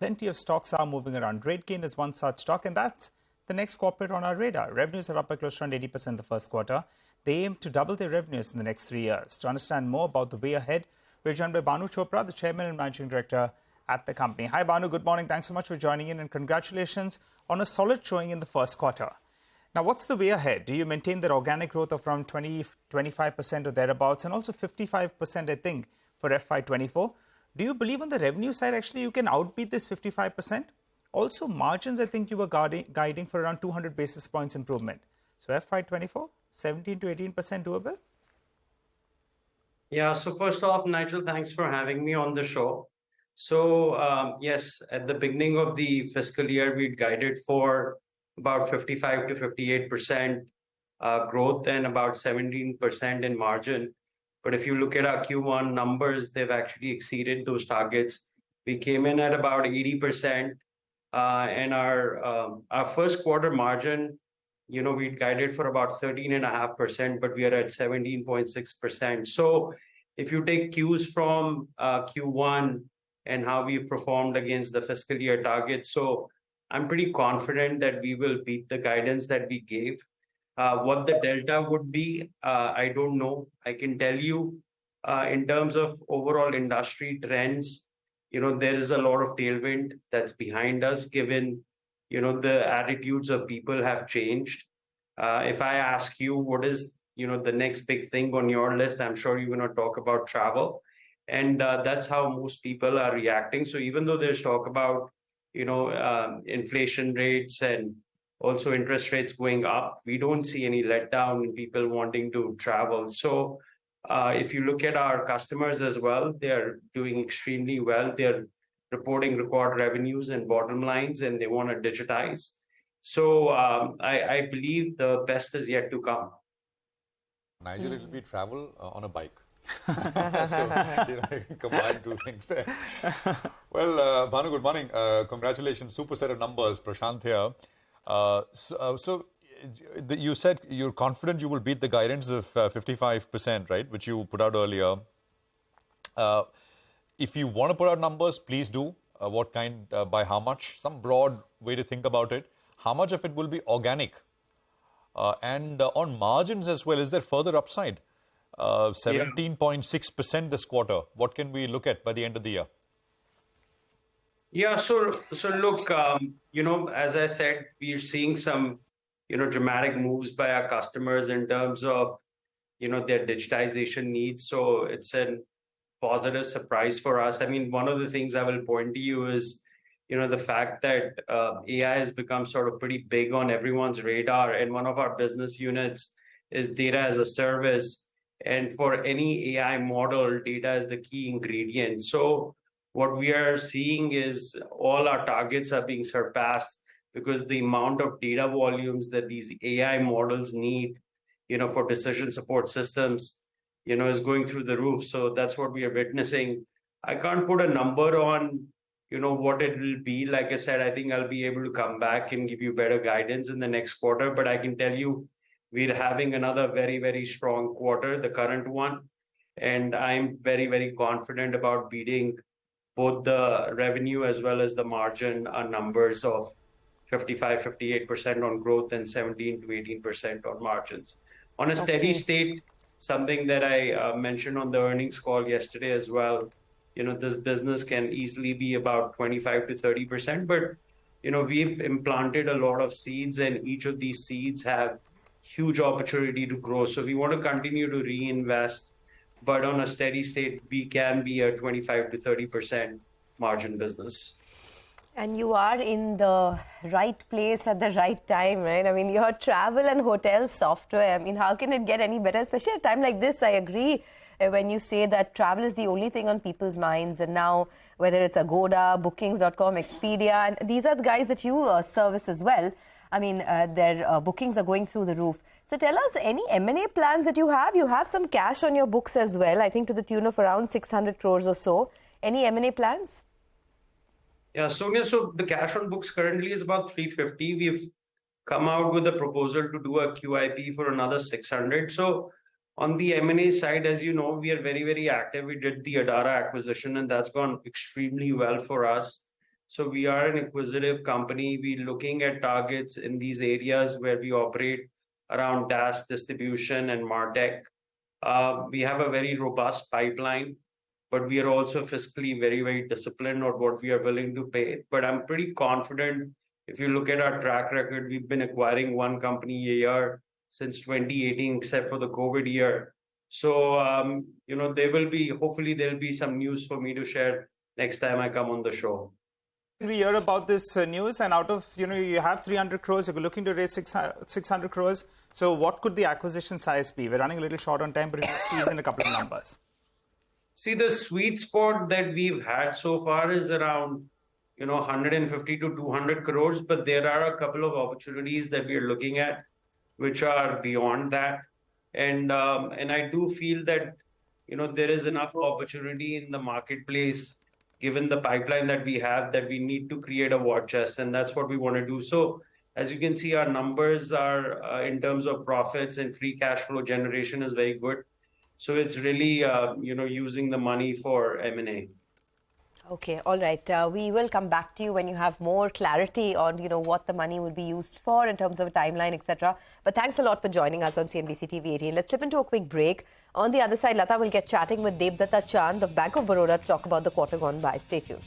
Plenty of stocks are moving around. RateGain is one such stock, and that's the next corporate on our radar. Revenues are up by close to around 80% in the first quarter. They aim to double their revenues in the next 3 years. To understand more about the way ahead, we're joined by Bhanu Chopra, the Chairman and Managing Director at the company. Hi, Bhanu. Good morning. Thanks so much for joining in, and congratulations on a solid showing in the first quarter. Now, what's the way ahead? Do you maintain that organic growth of around 25% or thereabouts, and also 55%, I think, for FY24? Do you believe on the revenue side, actually, you can outbeat this 55%? Also, margins, I think you were guiding for around 200 basis points improvement. So FY24, 17 to 18% doable? Yeah, so first off, Nigel, thanks for having me on the show. So, yes, at the beginning of the fiscal year, we'd guided for about 55 to 58% growth and about 17% in margin. But if you look at our Q1 numbers, they've actually exceeded those targets. We came in at about 80%, and our first quarter margin, we'd guided for about 13.5%, but we are at 17.6%. So if you take cues from Q1 and how we performed against the fiscal year target, so I'm pretty confident that we will beat the guidance that we gave. What the delta would be, I don't know. I can tell you, in terms of overall industry trends, there is a lot of tailwind that's behind us, given, the attitudes of people have changed. If I ask you, what is, the next big thing on your list, I'm sure you're going to talk about travel. And that's how most people are reacting. So even though there's talk about, inflation rates and also interest rates going up, we don't see any letdown in people wanting to travel. So if you look at our customers as well, they're doing extremely well. They're reporting record revenues and bottom lines, and they want to digitize. So I believe the best is yet to come. Nigel, it'll be travel on a bike. So, you can combine two things there. Well, Bhanu, good morning. Congratulations. Super set of numbers. Prashant here. You said you're confident you will beat the guidance of 55%, right, which you put out earlier. If you want to put out numbers, please do. What kind, by how much? Some broad way to think about it. How much of it will be organic? And on margins as well, is there further upside? 17.6% this quarter. What can we look at by the end of the year? Yeah, so look, as I said, we're seeing some, dramatic moves by our customers in terms of, their digitization needs. So it's a positive surprise for us. I mean, one of the things I will point to you is, the fact that AI has become sort of pretty big on everyone's radar. And one of our business units is data as a service. And for any AI model, data is the key ingredient. So what we are seeing is all our targets are being surpassed because the amount of data volumes that these AI models need, for decision support systems, is going through the roof. So that's what we are witnessing. I can't put a number on, what it will be. Like I said, I think I'll be able to come back and give you better guidance in the next quarter. But I can tell you, we're having another very, very strong quarter, the current one. And I'm very, very confident about beating both the revenue as well as the margin numbers of 55, 58% on growth and 17 to 18% on margins. On a steady state, something that I mentioned on the earnings call yesterday as well, this business can easily be about 25 to 30%. But, we've implanted a lot of seeds, and each of these seeds have huge opportunity to grow. So we want to continue to reinvest. But on a steady state, we can be a 25 to 30% margin business. And you are in the right place at the right time, right? I mean, your travel and hotel software, I mean, how can it get any better? Especially at a time like this, I agree when you say that travel is the only thing on people's minds. And now, whether it's Agoda, Bookings.com, Expedia, and these are the guys that you service as well. I mean, their bookings are going through the roof. So tell us, any M&A plans that you have? You have some cash on your books as well, I think to the tune of around 600 crores or so. Any M&A plans? Yeah, Sonia, so the cash on books currently is about 350. We've come out with a proposal to do a QIP for another 600. So on the M&A side, as you know, we are very, very active. We did the Adara acquisition, and that's gone extremely well for us. So we are an acquisitive company. We're looking at targets in these areas where we operate around DaaS distribution and MarTech. We have a very robust pipeline, but we are also fiscally very, very disciplined on what we are willing to pay. But I'm pretty confident. If you look at our track record, we've been acquiring one company a year since 2018, except for the COVID year. So, hopefully there'll be some news for me to share next time I come on the show. We hear about this news, and out of, you have 300 crores, you're looking to raise 600 crores. So what could the acquisition size be? We're running a little short on time, but if you squeeze in a couple of numbers. See, the sweet spot that we've had so far is around, 150 to 200 crores, but there are a couple of opportunities that we are looking at, which are beyond that. And I do feel that, there is enough opportunity in the marketplace, given the pipeline that we have, that we need to create a war chest, and that's what we want to do. So as you can see, our numbers are, in terms of profits and free cash flow generation, is very good. So it's really, using the money for M&A. Okay, all right. We will come back to you when you have more clarity on, what the money will be used for in terms of a timeline, etc. But thanks a lot for joining us on CNBC TV18. Let's slip into a quick break. On the other side, Lata will get chatting with Devdatta Chand of Bank of Baroda to talk about the quarter gone by. Stay tuned.